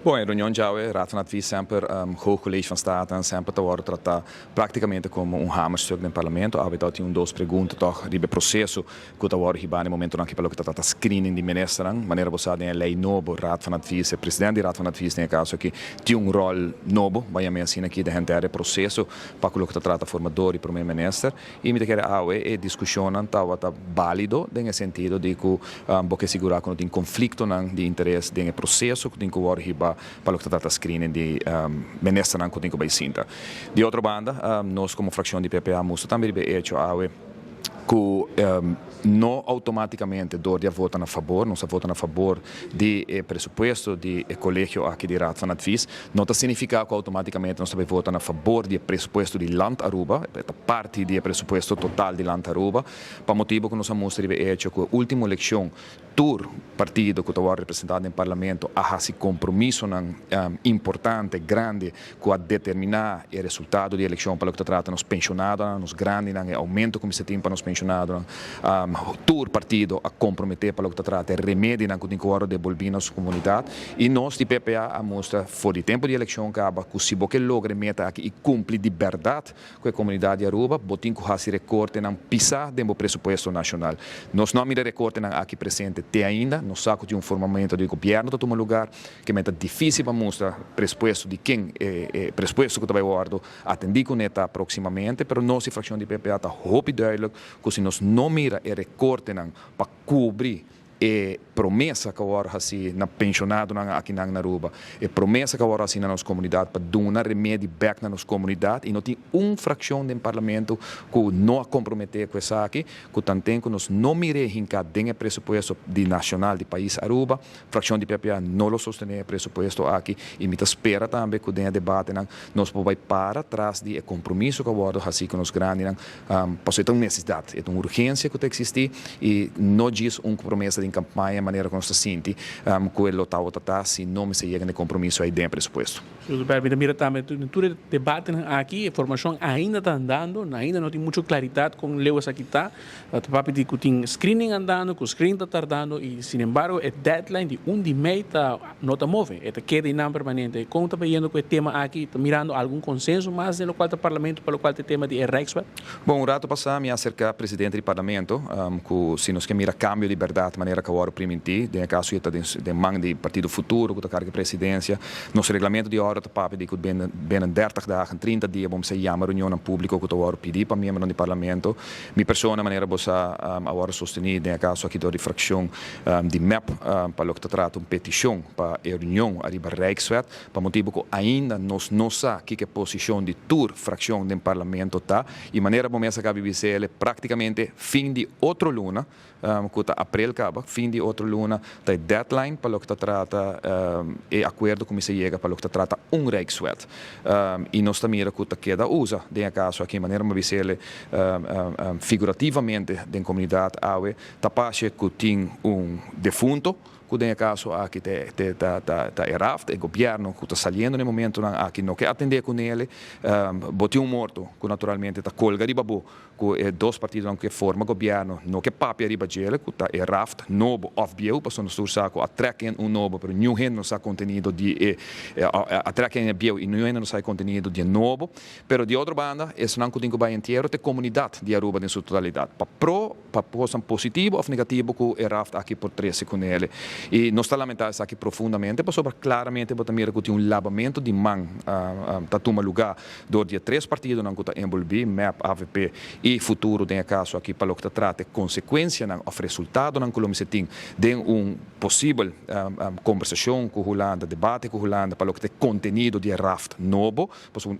Bom, a reunião já é, Raad van Advies sempre, o College van Staten sempre te worden tratar praticamente como hamerstuk no parlamento. Há dat duas perguntas toch ribe processo que te worden hierbij no momento que pelo que trata screening de ministeren, maneira você tem a lei novo, Raad van Advies, presidente de Raad van Advies nesse caso aqui tem rol novo, vai me assim aqui de entere processo para que te trata formador e primeiro-ministro e me quer é discussão tá válido nesse sentido de que porque segurar quando tem conflito de interesse nesse processo que tem que worden hierbij para o que trata screening de ministro não que tem que vai sinta. De outra banda, nós como fração de PPA mostramos também hecho que não automaticamente dor votam a favor, não se votam a favor de pressuposto de colégio aqui de Raad van Advies, não significa que automaticamente nós também votamos a favor de pressuposto de Land Aruba, parte do pressuposto total de Land Aruba, para motivo que nós mostramos hecho que a última eleição tur partido que estava representado no parlamento a esse compromisso importante, grande, que a determinar o resultado da eleição para o que trata nos pensionados, nos grandes, aumento como se tem para nos pensionados, tur partido a comprometer para o que trata remédio que tem que devolver na comunidade e nós de PPA a mostra for o tempo de eleição acaba que se você logra meta aqui e cumpre de verdade com a comunidade de Aruba, botem que esse recorte não pisar dentro do pressuposto nacional. Nós não mira recorte aqui presente até ainda, no saco de formamento do governo toma lugar, que é difícil para mostrar pressuposto de quem pressuposto que vai guardo atender com neta proximamente, mas nós a fração de PPA está muito duidelijk que se nós não mira e recorte para cobrir e promessa que agora assim na pensionado aqui na Aruba e promessa que agora assim na nossa comunidade para dar remédio back na nossa comunidade e não tem fração do parlamento que não a comprometer com isso aqui que também que nós não miremos em cada pressuposto de nacional do país Aruba fração de PPA não lo sostener pressuposto aqui e me espera também que o debate nós vai para trás de compromisso que agora assim com os grandes para ter uma necessidade é uma urgência que existe e não diz promessa de campanha, a maneira como se sente, quello está se não se chega no compromisso aí dentro do pressuposto. Mira também, todo debate aqui, a informação ainda está andando, ainda não tem muita claridade com leis aqui está, o papo de que tem screening andando, que o screening está tardando e, sin embargo, a deadline de 1 de maio não está movendo, está queda não permanente. Como está vendo com o tema aqui, está mirando algum consenso mais no qual o parlamento, pelo qual o tema de Rijkswet? Bom, o rato passado me acercar presidente do parlamento, que se nós quer mirar cambio de verdade, maneira que agora primiti, de caso de man de partido futuro, que está carga presidência, nosso regulamento de hora está papo de que binnen 30 dagen, 30 dias, vamos se chama reunião pública que agora pedir para membro do parlamento, minha persona maneira você agora sostener, de caso aqui da fração de MEP, para o que trata petição para a reunião arriba Rijkswet, para motivo que ainda nós não sabemos que posição de tour fração do parlamento está, e maneira como essa cabe dizer praticamente fim de outra luna, que está abril acaba, fim de outra luna, tem deadline para o que trata e acordo como se chega para o que trata Rijkswet. E nós também que queda usa, de caso aqui, maneira como dizer figurativamente da comunidade AUE, tapache que tem defunto, que tem caso aqui está errado, o governo que está saindo no momento aqui não quer atender com ele, botou morto, que naturalmente está colga de babu, que dois partidos que formam governo, não quer papi arriba dele, que está errado, novo, off-biel, para nós saco atraquem novo, pero nenhum não sai conteúdo de atraquem biel e nenhum não sai conteúdo de novo, pero de outra banda, isso não tem que vai inteiro, tem comunidade de Aruba em sua totalidade, para posição positivo ou negativo que errado aqui por 13 com ele. E nós lamentamos aqui profundamente, mas sobre claramente também que tem lavamento de mão está tomando lugar de 3 partidos que estão envolvidos, MEP, AVP e futuro tem caso aqui para o que trata consequência o resultado que se tem de possível conversação com a Holanda, debate com a Holanda para o que tem conteúdo de RAFT novo,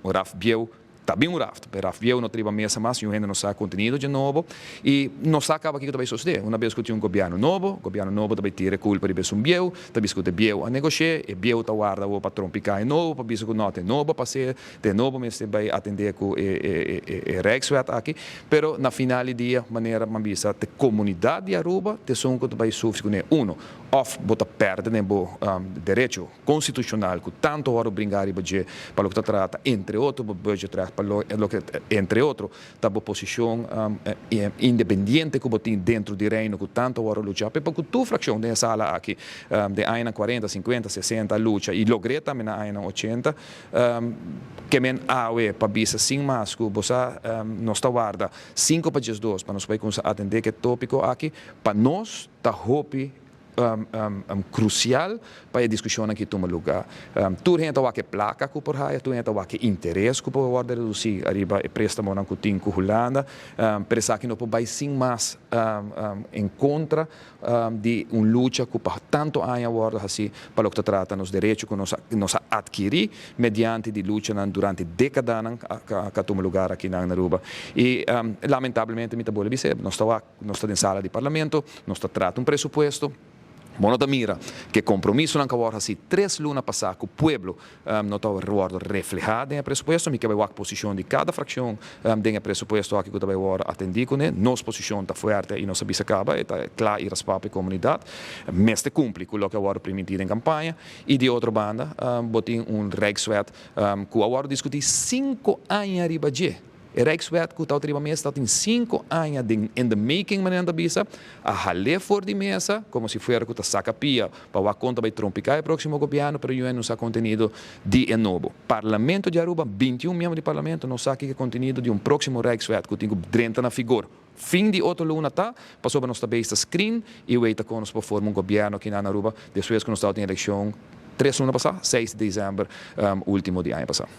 o RAFT biel está bem o raft, pero eu não triba mesa mais, e ainda não sabe conteúdo de novo, e não sabe acaba que vai suceder. Uma vez que tem governo novo também tira culpa de pessoa biel, também que o biel a negociar, e biel está guarda o patrão picar novo, para ver que não tem novo para ser, de novo mas vai atender com o Rijkswet aqui, pero na final do dia, maneira man visa, a comunidade de Aruba, te som que vai sofrer com uno, of bota perde o direito constitucional que tanto hora brincar para o que trata, entre outros budget entre outros, tá a posição independente que tem dentro do reino, que tanto agora lutar, porque tu fração da sala aqui, de aina 40, 50, 60 luta, e logrei também na aina 80, que men awe para bisa sim mais que você nós está guarda 5 para 2 para nós poder atender que tópico aqui, para nós tá hope crucial para a discussão aqui toma lugar. Tu renta o que placa que por aí, tu renta o que interesse que por ordem reduzir arriba e préstamo na cutin com Holanda, presa que não pode sim mais em contra de luta que por tanto anos agora assim para o que trata nos direitos que nós adquirir mediante de luta durante décadas que toma lugar aqui na Aruba. E lamentavelmente me tabole dizer, nós está em sala de parlamento, nós trata pressuposto. Monota mira que compromisso na agora assim 3 lunas passadas que o pueblo não está reflejado no pressuposto, me que vai a posição de cada fração no pressuposto aqui que vai agora atender com ele, nossa posição está forte e nossa bisa acaba, está claro e respeito a comunidade, mas te cumpre com o que agora permitido em campanha e de outra banda, botem Rijkswet que agora discutir 5 anos arriba de Rijkswet que está está em 5 anos in the making manenda bisa a rale for de mesa como se fuera que saca pia para a conta vai trompicar o próximo governo pero eu não sa contenido de novo Parlamento de Aruba 21 membros de parlamento não sabe que contenido de próximo Rijkswet que tem 30 na figura fim de outra luna tá passou para nós também esta screen e o eita com nós para formar governo aqui na Aruba depois que nós está em eleição 3 lunas passada 6 de dezembro último dia ano passado